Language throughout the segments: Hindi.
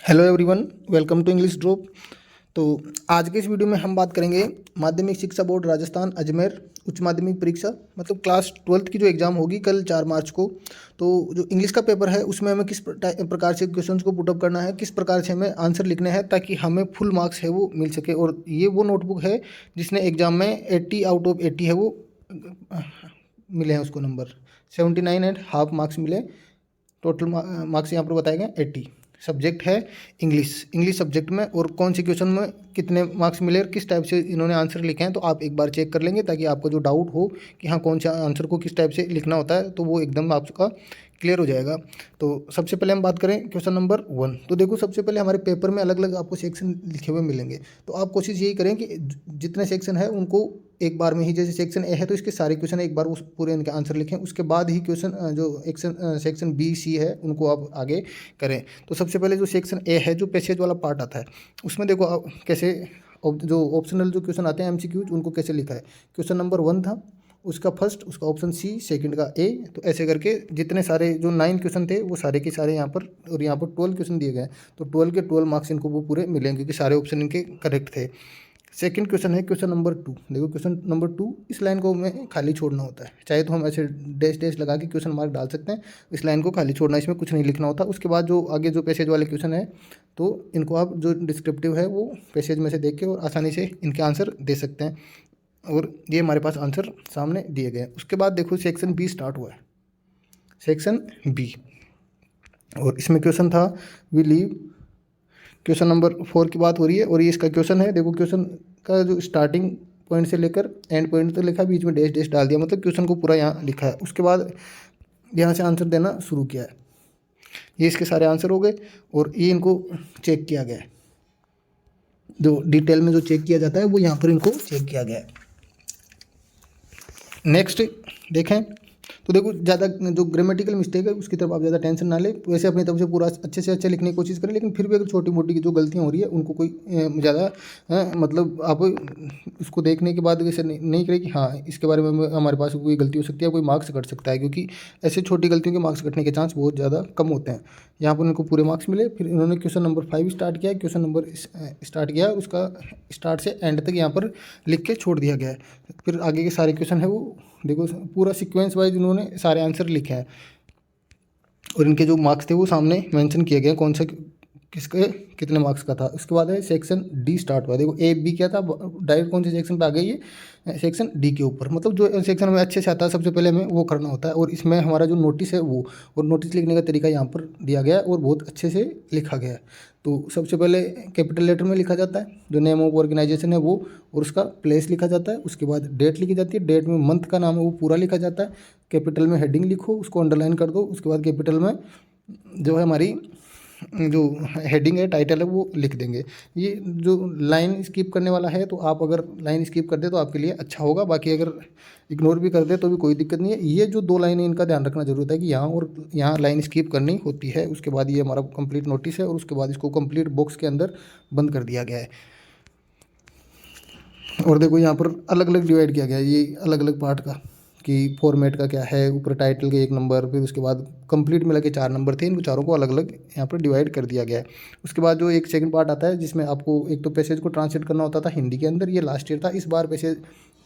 Hello everyone, welcome to English drop. तो आज के इस वीडियो में हम बात करेंगे माध्यमिक शिक्षा बोर्ड राजस्थान अजमेर उच्च माध्यमिक परीक्षा मतलब क्लास 12th की जो एग्ज़ाम होगी कल 4 मार्च को। तो जो इंग्लिश का पेपर है उसमें हमें किस प्रकार से क्वेश्चंस को पुटअप करना है, किस प्रकार से हमें आंसर लिखने हैं ताकि हमें फुल मार्क्स है वो मिल सके। और ये वो नोटबुक है जिसने एग्ज़ाम में 80 आउट ऑफ 80 है वो मिले हैं, उसको नंबर 79.5 मार्क्स मिले। टोटल मार्क्स यहाँ पर बताए गए 80। सब्जेक्ट है इंग्लिश सब्जेक्ट में, और कौन से क्वेश्चन में कितने मार्क्स मिले और किस टाइप से इन्होंने आंसर लिखे हैं तो आप एक बार चेक कर लेंगे ताकि आपको जो डाउट हो कि हाँ कौन सा आंसर को किस टाइप से लिखना होता है तो वो एकदम आपका क्लियर हो जाएगा। तो सबसे पहले हम बात करें क्वेश्चन नंबर 1। तो देखो, सबसे पहले हमारे पेपर में अलग अलग आपको सेक्शन लिखे हुए मिलेंगे। तो आप कोशिश यही करें कि जितने सेक्शन है उनको एक बार में ही, जैसे सेक्शन ए है तो इसके सारे क्वेश्चन एक बार उस पूरे इनके आंसर लिखें, उसके बाद ही क्वेश्चन जो सेक्शन बी सी है उनको आप आगे करें। तो सबसे पहले जो सेक्शन ए है, जो पैसेज वाला पार्ट आता है, उसमें देखो आप कैसे जो ऑप्शनल जो क्वेश्चन आते हैं एमसीक्यूज उनको कैसे लिखा है। क्वेश्चन नंबर 1 था, उसका फर्स्ट, उसका ऑप्शन सी, सेकंड का ए। तो ऐसे करके जितने सारे जो 9 क्वेश्चन थे वो सारे के सारे यहाँ पर, और यहाँ पर 12 क्वेश्चन दिए गए। तो 12 के 12 मार्क्स इनको वो पूरे मिलेंगे क्योंकि सारे ऑप्शन इनके करेक्ट थे। सेकंड क्वेश्चन है क्वेश्चन नंबर 2। देखो क्वेश्चन नंबर 2, इस लाइन को हमें खाली छोड़ना होता है। चाहे तो हम ऐसे डैश डैश लगा के क्वेश्चन मार्क डाल सकते हैं, इस लाइन को खाली छोड़ना, इसमें कुछ नहीं लिखना होता। उसके बाद जो आगे जो पैसेज वाले क्वेश्चन है तो इनको आप जो डिस्क्रिप्टिव है वो पैसेज में से देख के और आसानी से इनके आंसर दे सकते हैं। और ये हमारे पास आंसर सामने दिए गए हैं। उसके बाद देखो सेक्शन बी स्टार्ट हुआ है, सेक्शन बी, और इसमें क्वेश्चन था वी लीव। क्वेश्चन नंबर 4 की बात हो रही है और ये इसका क्वेश्चन है। देखो क्वेश्चन का जो स्टार्टिंग पॉइंट से लेकर एंड पॉइंट तक लिखा, बीच में डैश डैश डाल दिया, मतलब क्वेश्चन को पूरा यहाँ लिखा है। उसके बाद यहाँ से आंसर देना शुरू किया है। ये इसके सारे आंसर हो गए और ये इनको चेक किया गया है। जो डिटेल में जो चेक किया जाता है वो यहाँ पर इनको चेक किया गया है। नेक्स्ट देखें तो देखो, ज़्यादा जो ग्रामेटिकल मिस्टेक है उसकी तरफ आप ज़्यादा टेंशन ना ले, वैसे अपनी तरफ से पूरा अच्छे से अच्छे लिखने की कोशिश करें, लेकिन फिर भी अगर छोटी मोटी जो गलतियाँ हो रही है उनको कोई ज़्यादा मतलब आप उसको देखने के बाद वैसे नहीं करें कि हाँ इसके बारे में हमारे पास कोई गलती हो सकती है, कोई मार्क्स कट सकता है, क्योंकि ऐसे छोटी गलतियों के मार्क्स कटने के चांस बहुत ज़्यादा कम होते हैं। यहाँ पर उनको पूरे मार्क्स मिले। फिर इन्होंने क्वेश्चन नंबर 5 स्टार्ट किया, क्वेश्चन नंबर स्टार्ट किया, उसका स्टार्ट से एंड तक यहाँ पर लिख के छोड़ दिया गया है। फिर आगे के सारे क्वेश्चन है वो देखो पूरा सीक्वेंस वाइज इन्होंने सारे आंसर लिखे हैं और इनके जो मार्क्स थे वो सामने मेंशन किए गए कौन सा किसके कितने मार्क्स का था। उसके बाद है सेक्शन डी स्टार्ट हुआ। देखो ए बी क्या था, डायरेक्ट कौन से सेक्शन पे आ गई है, सेक्शन डी के ऊपर। मतलब जो सेक्शन हमें अच्छे से आता है सबसे पहले हमें वो करना होता है। और इसमें हमारा जो नोटिस है वो, और नोटिस लिखने का तरीका यहाँ पर दिया गया है और बहुत अच्छे से लिखा गया है। तो सबसे पहले कैपिटल लेटर में लिखा जाता है जो नेम ऑफ ऑर्गेनाइजेशन है वो, और उसका प्लेस लिखा जाता है। उसके बाद डेट लिखी जाती है, डेट में मंथ का नाम है वो पूरा लिखा जाता है। कैपिटल में हेडिंग लिखो, उसको अंडरलाइन कर दो। उसके बाद कैपिटल में जो है हमारी जो हेडिंग है, टाइटल है वो लिख देंगे। ये जो लाइन स्किप करने वाला है तो आप अगर लाइन स्किप कर दे तो आपके लिए अच्छा होगा, बाकी अगर इग्नोर भी कर दे तो भी कोई दिक्कत नहीं है। ये जो 2 लाइनें इनका ध्यान रखना जरूरत है कि यहाँ और यहाँ लाइन स्किप करनी होती है। उसके बाद ये हमारा कंप्लीट नोटिस है और उसके बाद इसको कंप्लीट बॉक्स के अंदर बंद कर दिया गया है। और देखो यहाँ पर अलग अलग डिवाइड किया गया है ये अलग अलग पार्ट का, कि फॉर्मेट का क्या है, ऊपर टाइटल के 1 नंबर, फिर उसके बाद कंप्लीट मिला के 4 नंबर थे। इन चारों को अलग अलग यहाँ पर डिवाइड कर दिया गया है। उसके बाद जो एक सेकंड पार्ट आता है जिसमें आपको एक तो पैसेज को ट्रांसलेट करना होता था हिंदी के अंदर, ये लास्ट ईयर था। इस बार पैसेज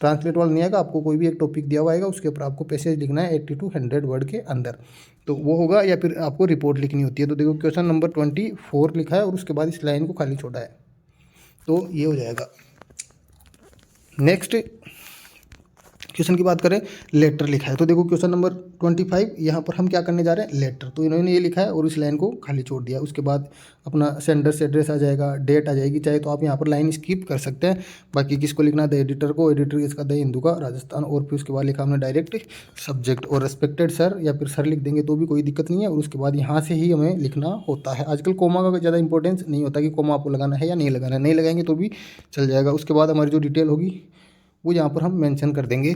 ट्रांसलेट वाला नहीं आएगा, आपको कोई भी एक टॉपिक दिया हुआ आएगा, उसके ऊपर आपको पैसेज लिखना है 80 to 100 वर्ड के अंदर। तो वो होगा, या फिर आपको रिपोर्ट लिखनी होती है। तो देखो क्वेश्चन नंबर 24 लिखा है और उसके बाद इस लाइन को खाली छोड़ा है, तो ये हो जाएगा। नेक्स्ट क्वेश्चन की बात करें, लेटर लिखा है। तो देखो क्वेश्चन नंबर 25, यहाँ पर हम क्या करने जा रहे हैं, लेटर। तो इन्होंने ये लिखा है और इस लाइन को खाली छोड़ दिया। उसके बाद अपना सेंडर से एड्रेस आ जाएगा, डेट आ जाएगी। चाहे तो आप यहाँ पर लाइन स्किप कर सकते हैं, बाकी किसको लिखना है, द एडिटर को। एडिटर इसका द हिंदू का राजस्थान। और फिर उसके बाद लिखा हमने डायरेक्ट सब्जेक्ट और रेस्पेक्टेड सर, या फिर सर लिख देंगे तो भी कोई दिक्कत नहीं है। और उसके बाद यहाँ से ही हमें लिखना होता है। आजकल कोमा का ज़्यादा इंपॉर्टेंस नहीं होता कि कोमा आपको लगाना है या नहीं लगाना है, नहीं लगाएंगे तो भी चल जाएगा। उसके बाद हमारी जो डिटेल होगी वो यहाँ पर हम मेंशन कर देंगे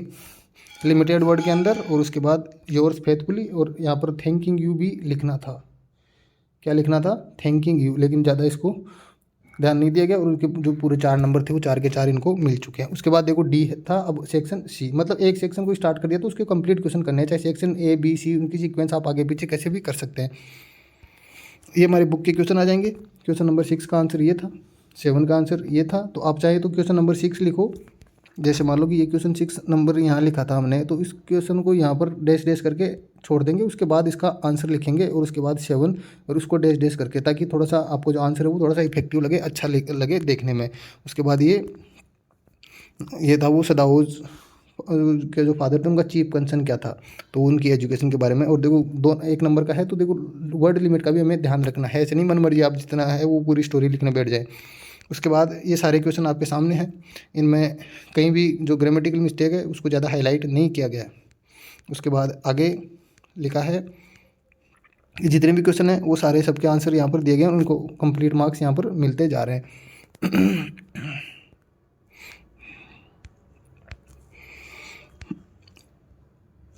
लिमिटेड वर्ड के अंदर। और उसके बाद योर्स फेथफुली, और यहाँ पर थैंकिंग यू भी लिखना था। क्या लिखना था, थैंकिंग यू, लेकिन ज़्यादा इसको ध्यान नहीं दिया गया। और उनके जो पूरे 4 नंबर थे वो 4 के 4 इनको मिल चुके हैं। उसके बाद देखो डी था, अब सेक्शन सी। मतलब एक सेक्शन को स्टार्ट कर दिया तो उसके कंप्लीट क्वेश्चन करने हैं, चाहे सेक्शन ए बी सी, उनकी सीक्वेंस आप आगे पीछे कैसे भी कर सकते हैं। ये हमारी बुक के क्वेश्चन आ जाएंगे। क्वेश्चन नंबर 6 का आंसर ये था, 7 का आंसर ये था। तो आप चाहे तो क्वेश्चन नंबर 6 लिखो। जैसे मान लो कि ये क्वेश्चन 6 नंबर यहाँ लिखा था हमने, तो इस क्वेश्चन को यहाँ पर डैश डैश करके छोड़ देंगे, उसके बाद इसका आंसर लिखेंगे और उसके बाद 7 और उसको डैश डैश करके, ताकि थोड़ा सा आपको जो आंसर है वो थोड़ा सा इफेक्टिव लगे, अच्छा लगे देखने में। उसके बाद ये था वो सदाऊज के जो फादर थे उनका चीफ कंसर्न क्या था, तो उनकी एजुकेशन के बारे में। और देखो 1 नंबर का है, तो देखो वर्ड लिमिट का भी हमें ध्यान रखना है, ऐसे नहीं मन मर्जी आप जितना है वो पूरी स्टोरी लिखने बैठ जाए। उसके बाद ये सारे क्वेश्चन आपके सामने हैं, इनमें कहीं भी जो ग्रामेटिकल मिस्टेक है उसको ज़्यादा हाईलाइट नहीं किया गया है। उसके बाद आगे लिखा है कि जितने भी क्वेश्चन हैं वो सारे सबके आंसर यहाँ पर दिए गए हैं, उनको कंप्लीट मार्क्स यहाँ पर मिलते जा रहे हैं।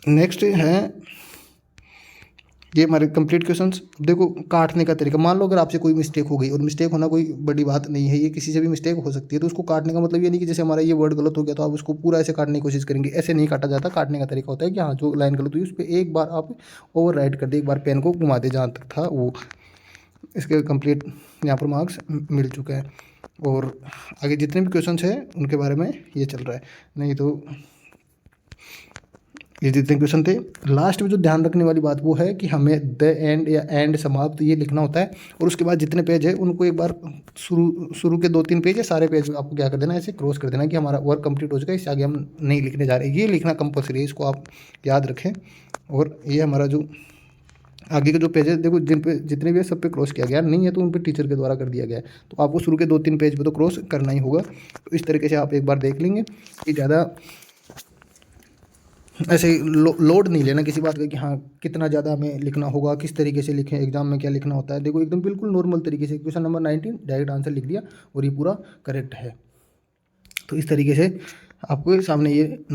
नेक्स्ट है ये हमारे कंप्लीट क्वेश्चंस। देखो काटने का तरीका, मान लो अगर आपसे कोई मिस्टेक हो गई, और मिस्टेक होना कोई बड़ी बात नहीं है, ये किसी से भी मिस्टेक हो सकती है, तो उसको काटने का मतलब ये नहीं कि जैसे हमारा ये वर्ड गलत हो गया तो आप उसको पूरा ऐसे काटने की कोशिश करेंगे, ऐसे नहीं काटा जाता। काटने का तरीका होता है कि हाँ जो लाइन गलत हुई उस पर एक बार आप ओवर राइट कर दे, एक बार पेन को घुमा दे जहाँ तक था वो। इसके कंप्लीट यहाँ पर मार्क्स मिल चुके हैं। और आगे जितने भी क्वेश्चन हैं उनके बारे में ये चल रहा है। नहीं तो ये जितने क्वेश्चन थे, लास्ट में जो ध्यान रखने वाली बात वो है कि हमें द एंड या एंड समाप्त ये लिखना होता है। और उसके बाद जितने पेज है उनको एक बार शुरू के 2-3 पेज है, सारे पेज आपको क्या कर देना है, ऐसे क्रॉस कर देना कि हमारा वर्क कंप्लीट हो चुका है, इससे आगे हम नहीं लिखने जा रहे। ये लिखना कंपलसरी है, इसको आप याद रखें। और ये हमारा जो आगे के जो पेज है, देखो जितने भी है सब पे क्रॉस किया गया, नहीं है तो उन पे टीचर के द्वारा कर दिया गया है, तो आपको शुरू के 2-3 पेज पे तो क्रॉस करना ही होगा। तो इस तरीके से आप एक बार देख लेंगे कि ज़्यादा ऐसे लोड नहीं लेना किसी बात का कि हाँ कितना ज़्यादा हमें लिखना होगा, किस तरीके से लिखें, एग्जाम में क्या लिखना होता है। देखो एकदम बिल्कुल नॉर्मल तरीके से क्वेश्चन नंबर 19 डायरेक्ट आंसर लिख दिया और ये पूरा करेक्ट है। तो इस तरीके से आपको सामने ये